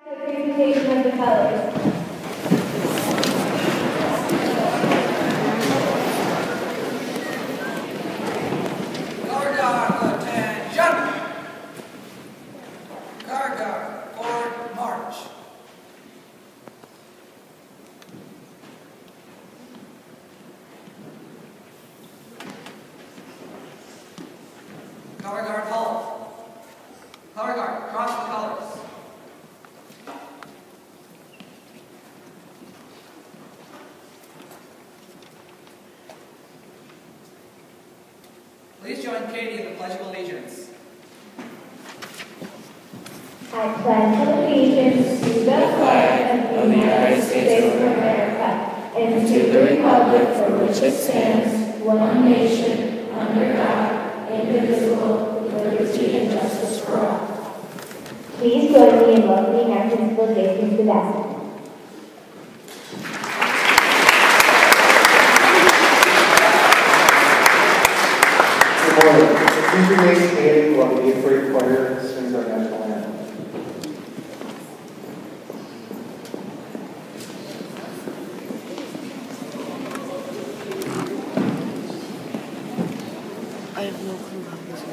The presentation of the colors. Color guard, Lieutenant Giombi. Color guard, forward march. Color guard, halt. Color guard, cross the colors. Please join Katie in the Pledge of Allegiance. I pledge allegiance to the flag of the United States of America and to the republic for which it stands, one nation, under God, indivisible, with liberty and justice for all. Please join me in welcoming our Principal Jason Sebastian. Good morning. Please remain standing while the 8th grade choir sings our national anthem. I have no clue how this is.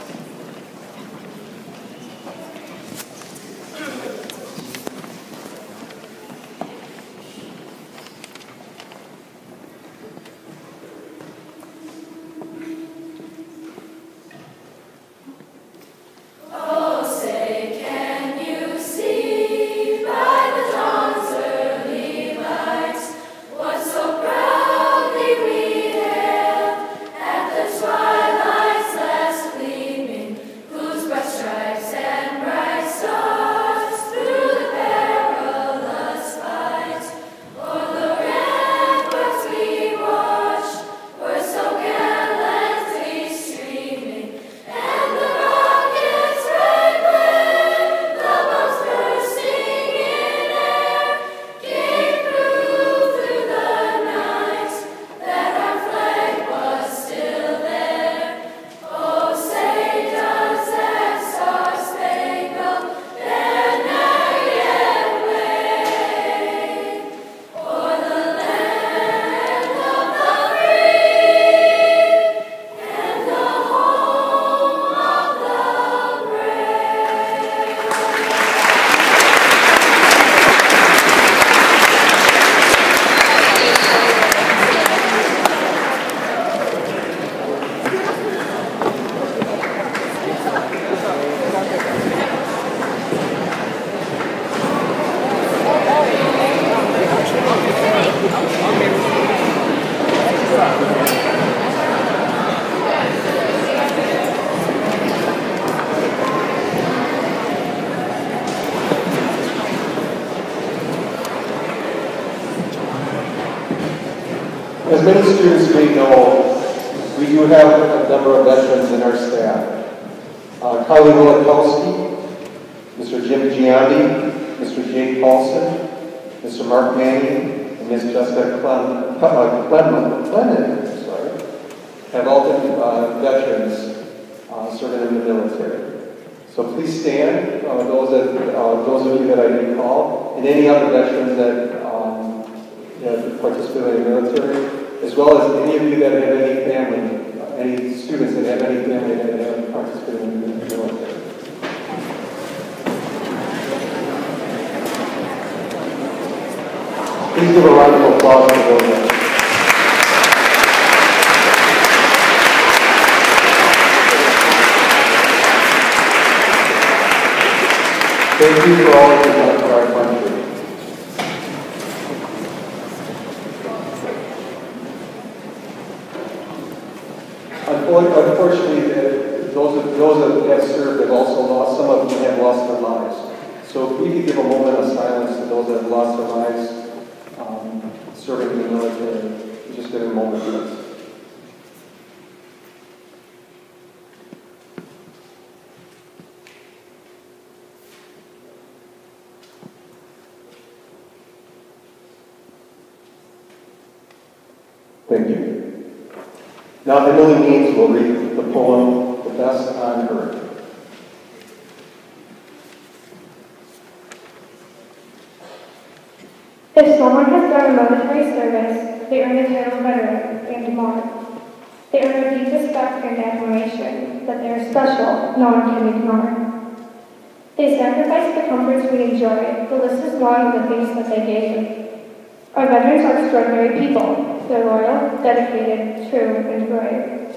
As many students may know, we do have a number of veterans in our staff. Carly Willikowski, Mr. Jim Giombi, Mr. Jake Paulson, Mr. Mark Manning, and Ms. Jessica Kleman, have all been veterans serving in the military. So please stand, those of you that I didn't call, and any other veterans that participate in the military, as well as any of you that have any family, any students that have any family that have participated in the military. Please give a round of applause for those. Thank you for all you've done for our country. Unfortunately, those that have served have also lost, some of them have lost their lives. So if we could give a moment of silence to those that have lost their lives serving in the military, just give a moment of this. Thank you. Now Emily Means will read the poem, The Best on Earth. If someone has done a military service, they earn the title of veteran and more. They earn our deep respect and admiration that they are special, no one can ignore. They sacrifice the comforts we enjoy. The list is long of the things that they gave. Our veterans are extraordinary people. They're loyal, dedicated, true, and brave.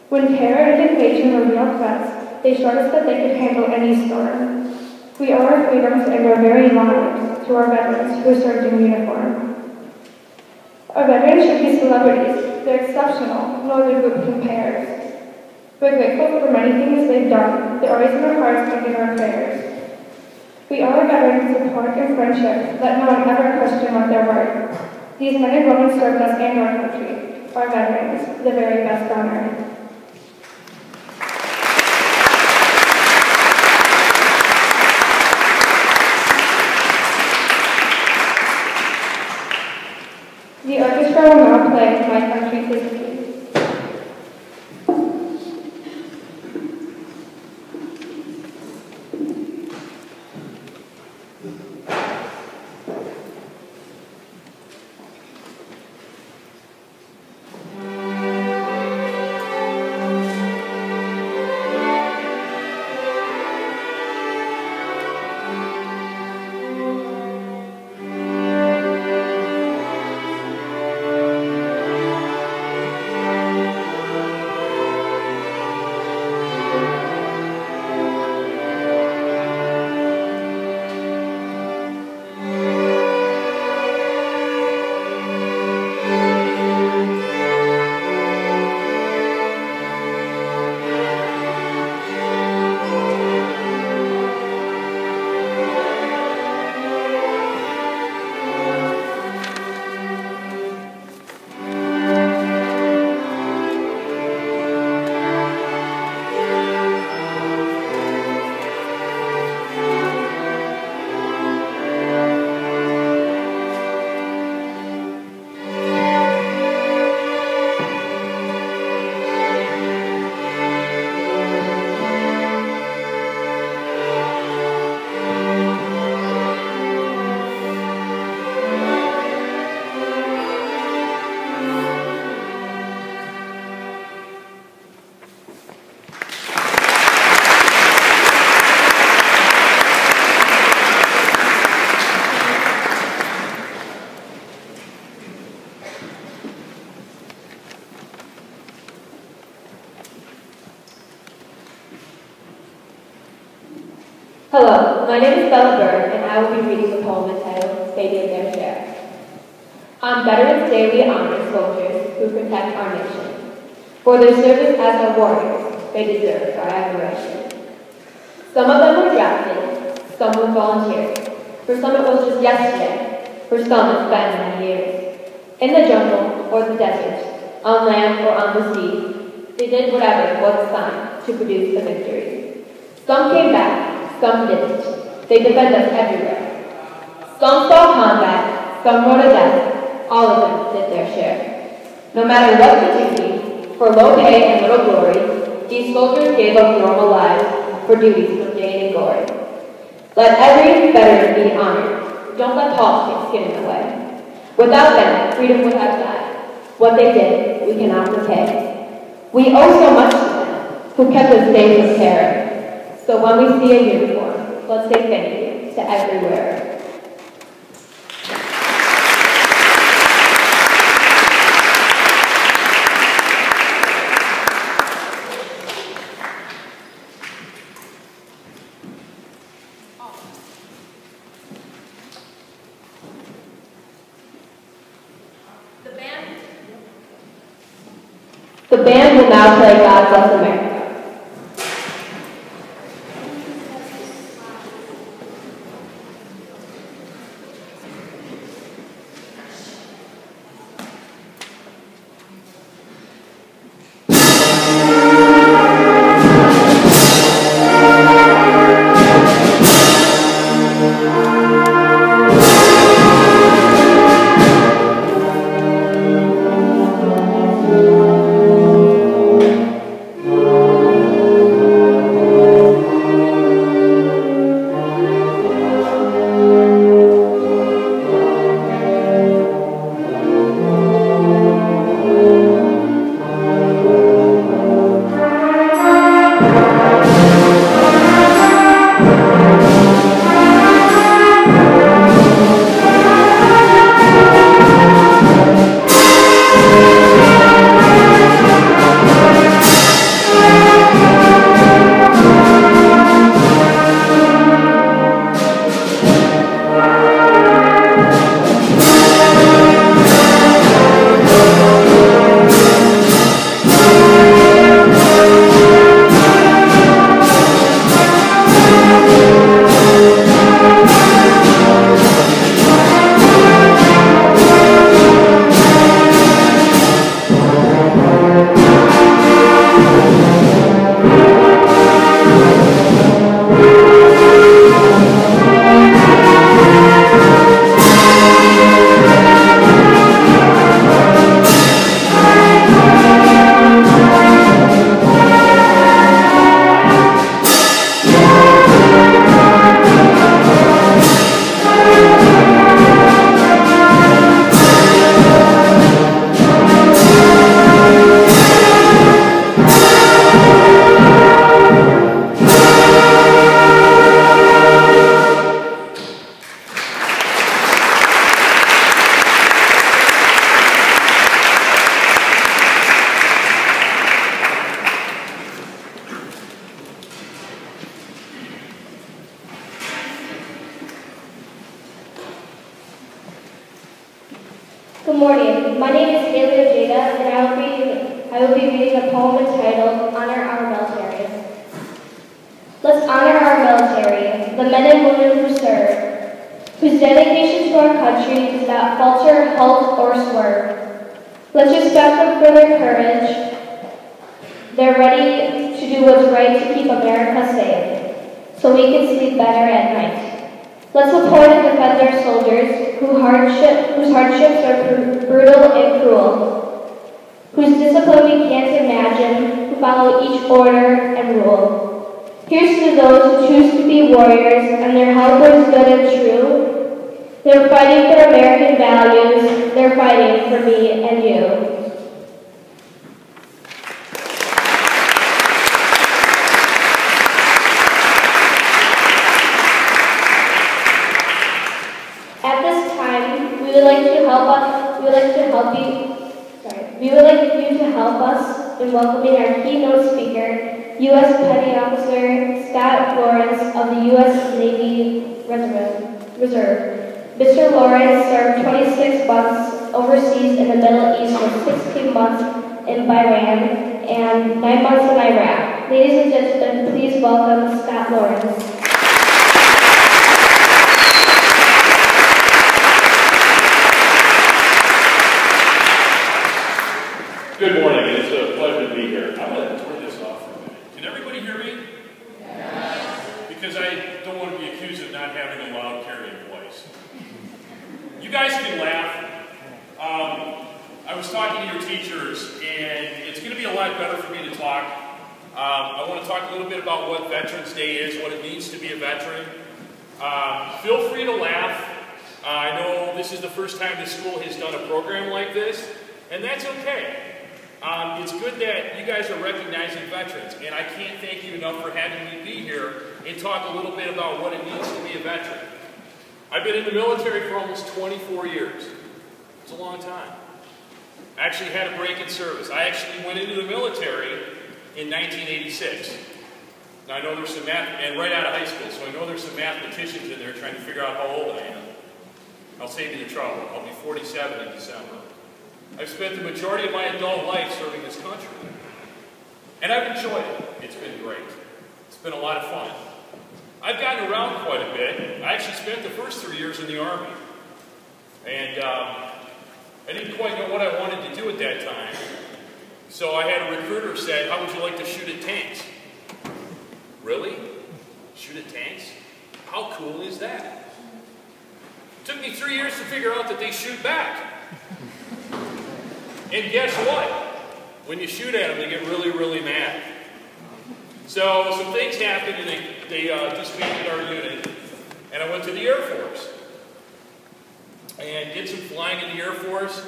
When terror and invasion were real threats, they showed us that they could handle any storm. We owe our freedoms and our very lives to our veterans who served in uniform. Our veterans should be celebrities. They're exceptional. No other group compares. We're grateful for many things they've done. They're always in our hearts and in our prayers. We owe our veterans support and friendship. Let no one ever question what they're worth. These men and women served us and our country. Our veterans, the very best on earth. The orchestra will now play My Country 'Tis of Thee. Hello, my name is Butler, and I will be reading the poem entitled They Did Their Share. On Veterans Day, we honor soldiers who protect our nation. For their service as our warriors, they deserve our admiration. Some of them were drafted, some were volunteers. For some it was just yesterday, for some it's been many years. In the jungle or the desert, on land or on the sea, they did whatever was assigned to produce a victory. Some came back, some didn't. They defend us everywhere. Some saw combat, some rode a death. All of them did their share. No matter what the duty, for low pay and little glory, these soldiers gave up normal lives for duties of gain and glory. Let every veteran be honored. Don't let politics get in the way. Without them, freedom would have died. What they did, we cannot repay. We owe so much to them, who kept us safe from terror. So when we see a uniform, let's say thank you to every wearer. The band will now play God Bless America. Thank you. Good morning. My name is Haley Ojeda, and I will be reading a poem entitled Honor Our Military. Let's honor our military, the men and women who serve, whose dedication to our country does not falter, halt, or swerve. Let's respect them for their courage. They're ready to do what's right to keep America safe, so we can sleep better at night. Let's support and defend our soldiers whose hardships are brutal and cruel, whose discipline we can't imagine, who follow each order and rule. Here's to those who choose to be warriors and their help is good and true. They're fighting for American values, they're fighting for me and you. We would like you to help us in welcoming our keynote speaker, U.S. Petty Officer Scott Lawrence of the U.S. Navy Reserve. Mr. Lawrence served 26 months overseas in the Middle East with 16 months in Bahrain and 9 months in Iraq. Ladies and gentlemen, please welcome Scott Lawrence. Good morning, it's a pleasure to be here. I'm going to turn this off for a minute. Can everybody hear me? Yes. Because I don't want to be accused of not having a loud carrying voice. You guys can laugh. I was talking to your teachers, and it's going to be a lot better for me to talk. I want to talk a little bit about what Veterans Day is, what it means to be a veteran. Feel free to laugh. I know this is the first time the school has done a program like this, and that's okay. It's good that you guys are recognizing veterans, and I can't thank you enough for having me be here and talk a little bit about what it means to be a veteran. I've been in the military for almost 24 years. It's a long time. I actually had a break in service. I actually went into the military in 1986. Now I know there's some and right out of high school, so I know there's some mathematicians in there trying to figure out how old I am. I'll save you the trouble. I'll be 47 in December. I've spent the majority of my adult life serving this country. And I've enjoyed it. It's been great. It's been a lot of fun. I've gotten around quite a bit. I actually spent the first 3 years in the Army. And I didn't quite know what I wanted to do at that time. So I had a recruiter say, how would you like to shoot at tanks? Really? Shoot at tanks? How cool is that? It took me 3 years to figure out that they shoot back. And guess what? When you shoot at them, they get really, really mad. So some things happened, and they disbanded our unit, and I went to the Air Force. And did some flying in the Air Force.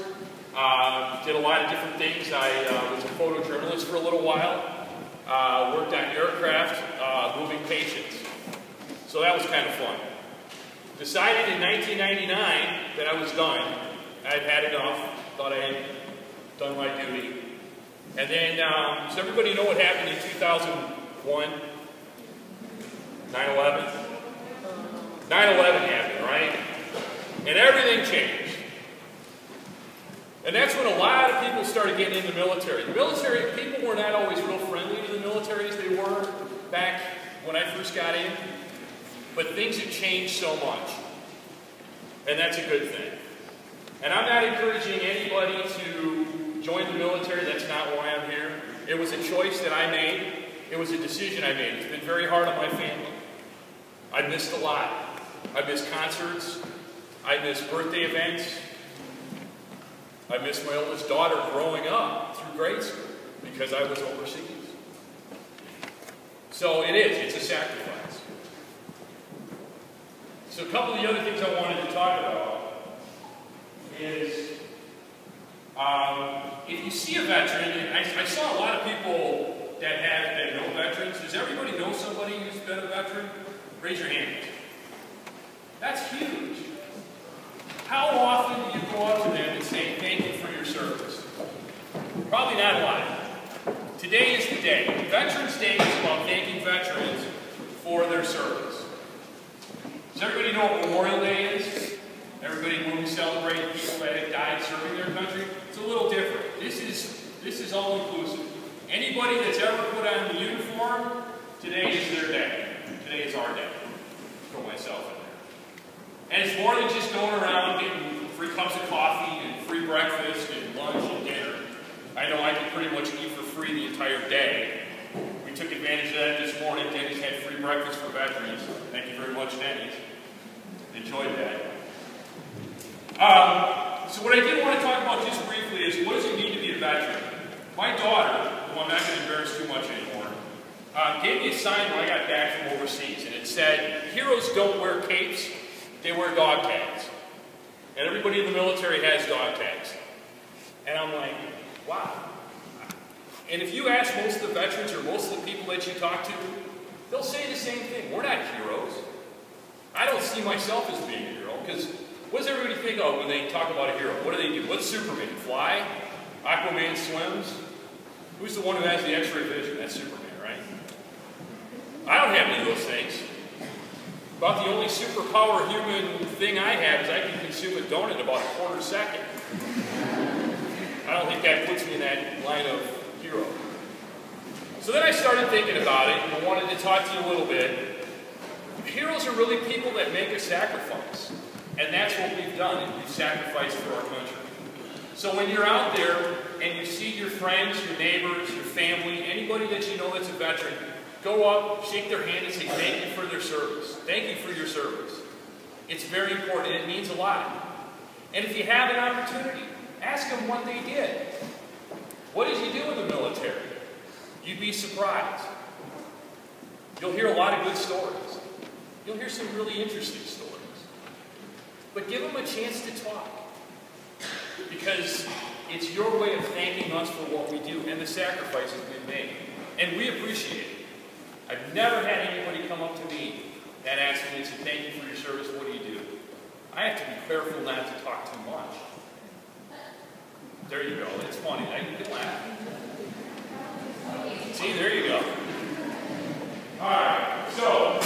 Did a lot of different things. I was a photojournalist for a little while. Worked on aircraft, moving patients. So that was kind of fun. Decided in 1999 that I was done. I'd had enough. Thought I had done my duty. And then, does everybody know what happened in 2001? 9/11? 9/11 happened, right? And everything changed. And that's when a lot of people started getting into the military. The military, people were not always real friendly to the military as they were back when I first got in. But things have changed so much. And that's a good thing. And I'm not encouraging anybody to join the military. That's not why I'm here. It was a choice that I made. It was a decision I made. It's been very hard on my family. I missed a lot. I missed concerts. I missed birthday events. I missed my oldest daughter growing up through grade school because I was overseas. So it's a sacrifice. So a couple of the other things I wanted to talk about is if you see a veteran, and I saw a lot of people that know veterans. Does everybody know somebody who's been a veteran? Raise your hand. That's huge. How often do you go up to them and say thank you for your service? Probably not a lot. Today is the day. Veterans Day is about thanking veterans for their service. Does everybody know what Memorial Day is? Everybody, when we celebrate people that have died serving their country, it's a little different. This is all inclusive. Anybody that's ever put on the uniform, today is their day. Today is our day. Throw myself in there. And it's more than just going around getting free cups of coffee and free breakfast and lunch and dinner. I know I could pretty much eat for free the entire day. We took advantage of that this morning. Denny's had free breakfast for veterans. Thank you very much, Denny's. Enjoyed that. So what I did want to talk about just briefly is, what does it mean to be a veteran? My daughter, who I'm not going to embarrass too much anymore, gave me a sign when I got back from overseas, and it said, heroes don't wear capes, they wear dog tags. And everybody in the military has dog tags. And I'm like, wow. And if you ask most of the veterans or most of the people that you talk to, they'll say the same thing. We're not heroes. I don't see myself as being a hero, because what does everybody think of when they talk about a hero? What do? What's Superman? Fly? Aquaman swims? Who's the one who has the X-ray vision? That's Superman, right? I don't have any of those things. About the only superpower human thing I have is I can consume a donut in about a quarter second. I don't think that puts me in that line of hero. So then I started thinking about it, and I wanted to talk to you a little bit. Heroes are really people that make a sacrifice. And that's what we've done, and we've sacrificed for our country. So when you're out there and you see your friends, your neighbors, your family, anybody that you know that's a veteran, go up, shake their hand, and say thank you for their service. Thank you for your service. It's very important, and it means a lot. And if you have an opportunity, ask them what they did. What did you do in the military? You'd be surprised. You'll hear a lot of good stories. You'll hear some really interesting stories. But give them a chance to talk. Because it's your way of thanking us for what we do and the sacrifices we've made. And we appreciate it. I've never had anybody come up to me and ask me and say, thank you for your service, what do you do? I have to be careful not to talk too much. There you go, it's funny, you can laugh. See, there you go. Alright, so,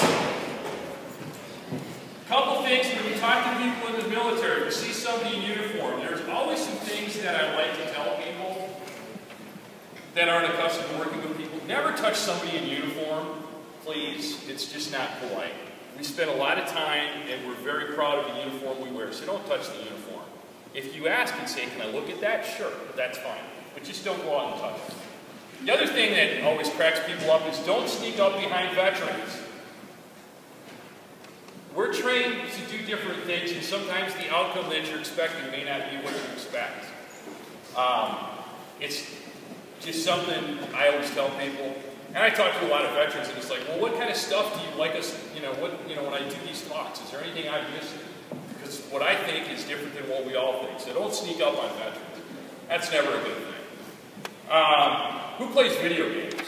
a couple things when you talk to people in the military, you see somebody in uniform, there's always some things that I like to tell people that aren't accustomed to working with people. Never touch somebody in uniform, please. It's just not polite. We spend a lot of time, and we're very proud of the uniform we wear, so don't touch the uniform. If you ask and say, can I look at that? Sure, but that's fine. But just don't go out and touch it. The other thing that always cracks people up is don't sneak up behind veterans. We're trained to do different things, and sometimes the outcome that you're expecting may not be what you expect. It's just something I always tell people. And I talk to a lot of veterans, and it's like, well, what kind of stuff do you like us, when I do these talks, is there anything I'm missing? Because what I think is different than what we all think. So don't sneak up on veterans. That's never a good thing. Who plays video games?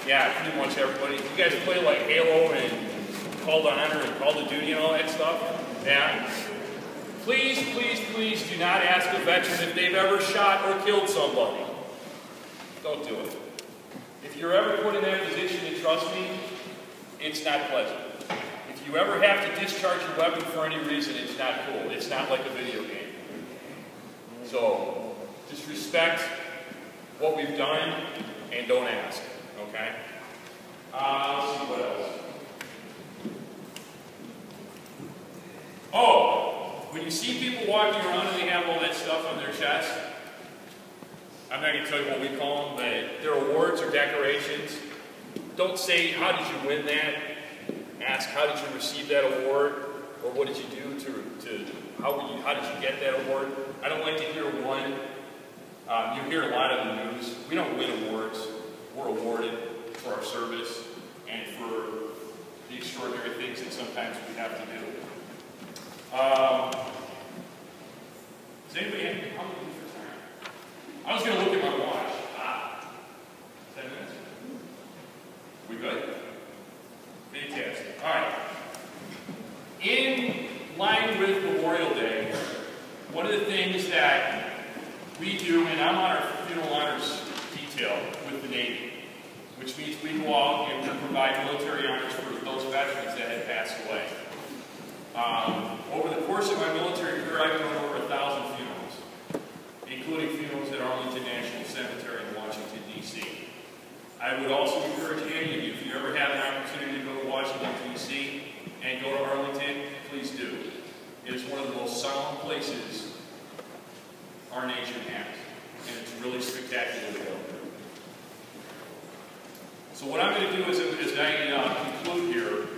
Yeah, pretty much everybody. You guys play like Halo and Call to Honor and Call of Duty and all that stuff? Yeah? Please, please, please do not ask a veteran if they've ever shot or killed somebody. Don't do it. If you're ever put in that position, and trust me, it's not pleasant. If you ever have to discharge your weapon for any reason, it's not cool. It's not like a video game. So, just respect what we've done and don't ask, okay? Let's see what else. Oh, when you see people walking around and they have all that stuff on their chest, I'm not going to tell you what we call them, but they're awards or decorations. Don't say, how did you win that? Ask, how did you receive that award? Or what did you do how did you get that award? I don't like to hear one. You hear a lot of the news. We don't win awards. We're awarded for our service and for the extraordinary things that sometimes we have to do. Does anybody have any comments? I was going to look at my watch. 10 minutes? We good? Fantastic. All right. In line with Memorial Day, one of the things that we do, and I'm on our funeral honors detail with the Navy, which means we go out and we provide military honors for those veterans that had passed away. Over the course course of my military career, I've done over 1,000 funerals, including funerals at Arlington National Cemetery in Washington, D.C. I would also encourage any of you, if you ever have an opportunity to go to Washington, D.C. and go to Arlington, please do. It is one of the most solemn places our nation has, and it's really spectacular to go there. So what I'm going to do is, as I conclude here,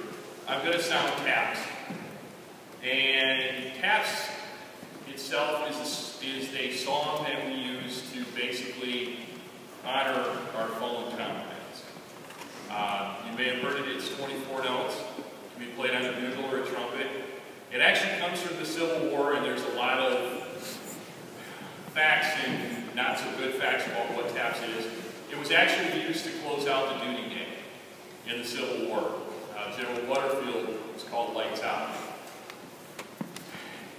I'm going to sound taps. And taps itself is a song that we use to basically honor our fallen comrades. You may have heard it, it's 24 notes. It can be played on a bugle or a trumpet. It actually comes from the Civil War, and there's a lot of facts and not so good facts about what taps is. It was actually used to close out the duty day in the Civil War. General Butler was called Lights Out.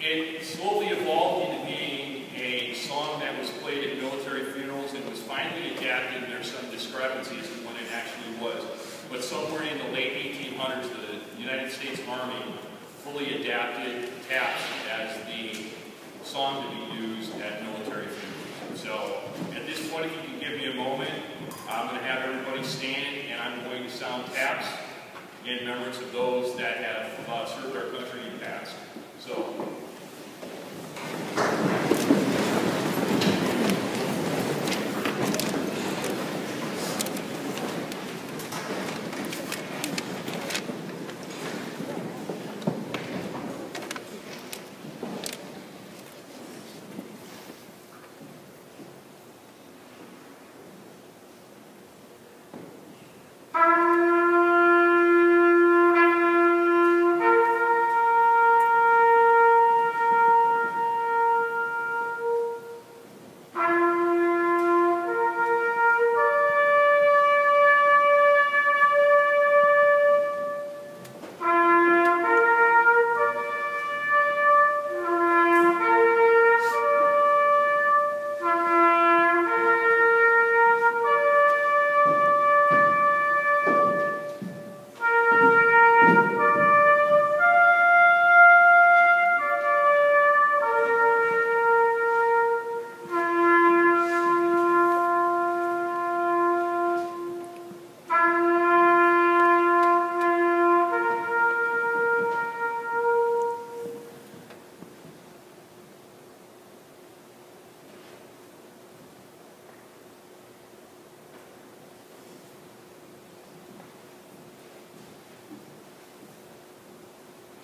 It slowly evolved into being a song that was played at military funerals and was finally adapted. There's some discrepancies in when it actually was. But somewhere in the late 1800s, the United States Army fully adapted taps as the song to be used at military funerals. So at this point, if you can give me a moment, I'm going to have everybody stand and I'm going to sound taps in remembrance of those that have served our country in the past. So.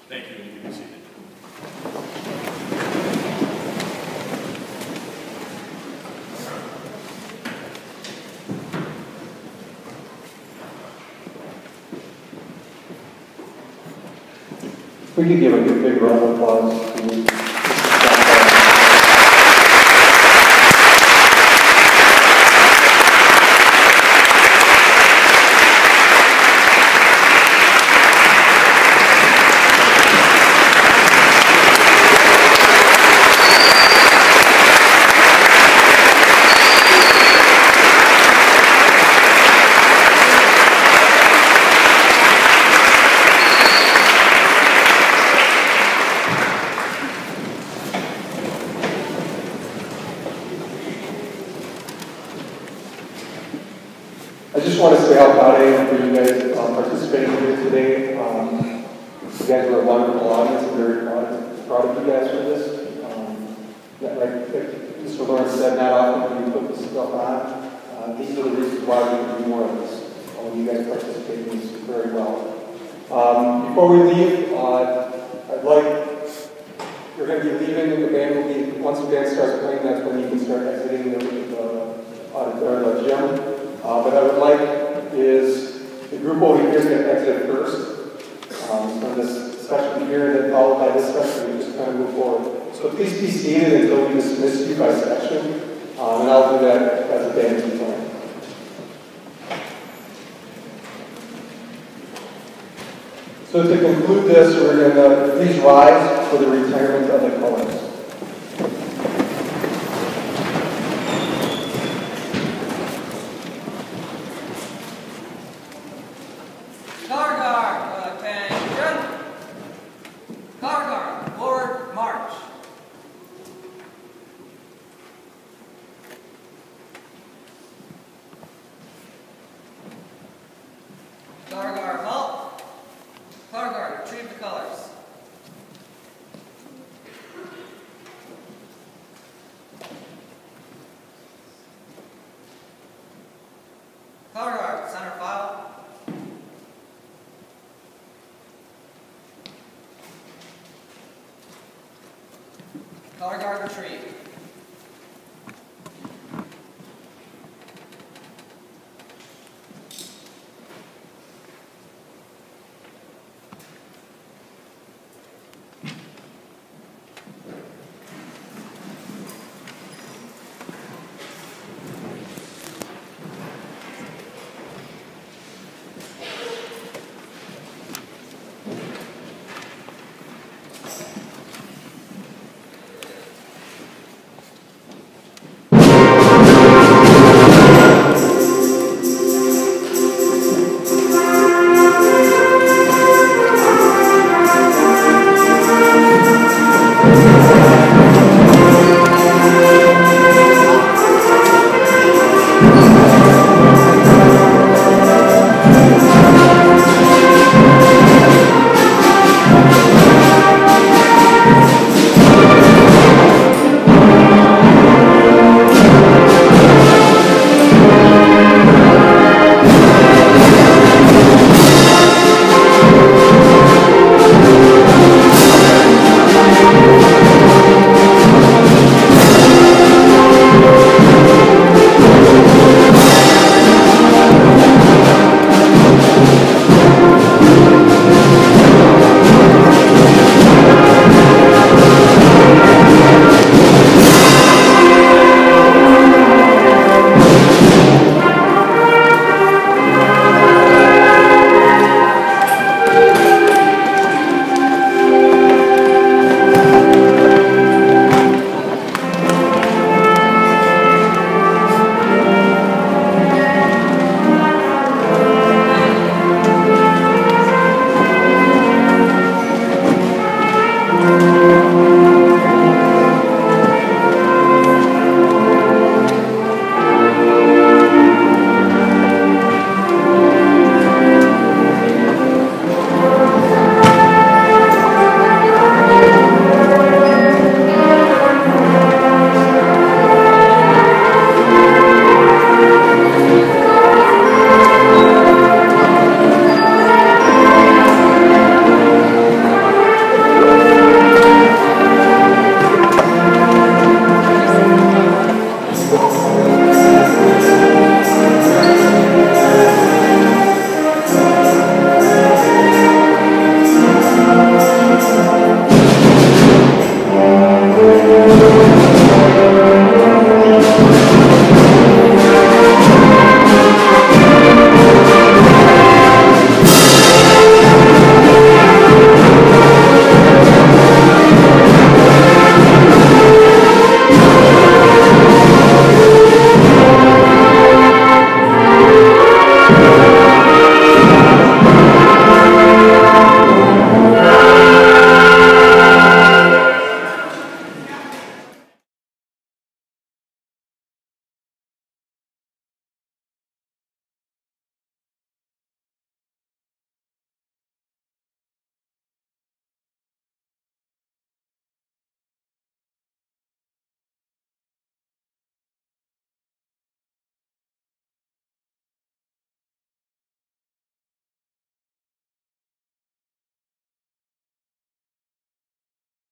Thank you, and you can be seated. We could give a big round of applause to I just want to say how proud I am for you guys participating here today. You guys were a wonderful audience. I'm very proud of you guys for this. Like Mr. Lawrence said, not often do we put this stuff on. These are the reasons why we can do more of this. You guys participate in this very well. Before we leave, I'd like, you're going to be leaving, the band will be, once the band starts playing, that's when you can start exiting the gym. But I would like is the group over here is going to exit first. So this session here, and then followed by this session, we just kind of move forward. So please be seated until we dismiss you by section, and I'll do that as a band is playing. So to conclude this, we're going to please rise for the retirement of the colors. Color guard, attention. Color guard, forward Color guard retreat.